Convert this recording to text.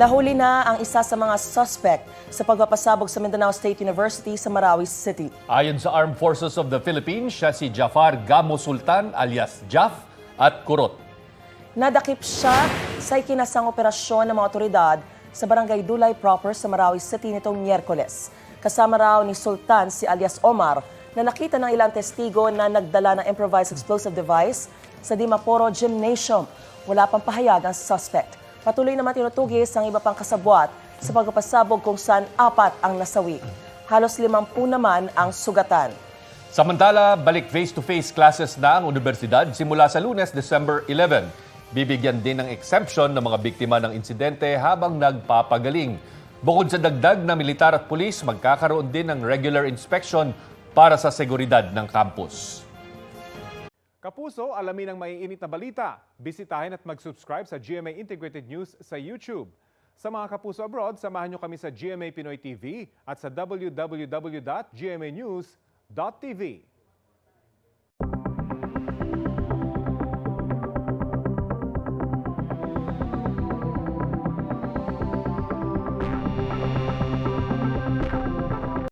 Nahuli na ang isa sa mga suspect sa pagpapasabog sa Mindanao State University sa Marawi City. Ayon sa Armed Forces of the Philippines, siya si Jafar Gamo Sultan alias Jaf at Kurot. Nadakip siya sa ikinasang operasyon ng mga otoridad sa Barangay Dulay proper sa Marawi City nitong Miyerkules. Kasama raw ni Sultan si alias Omar na nakita ng ilang testigo na nagdala ng improvised explosive device sa Dimaporo Gymnasium. Wala pang pahayag ang suspect. Patuloy naman tinutugis ang iba pang kasabwat sa pagpapasabog kung saan 4 ang nasawi. Halos 50 naman ang sugatan. Samantala, balik face-to-face classes na ang universidad simula sa Lunes, December 11. Bibigyan din ng exemption ng mga biktima ng insidente habang nagpapagaling. Bukod sa dagdag na militar at pulis, magkakaroon din ng regular inspection para sa seguridad ng campus. Kapuso, alamin ang maiinit na balita. Bisitahin at mag-subscribe sa GMA Integrated News sa YouTube. Sa mga kapuso abroad, samahan nyo kami sa GMA Pinoy TV at sa www.gmanews.tv.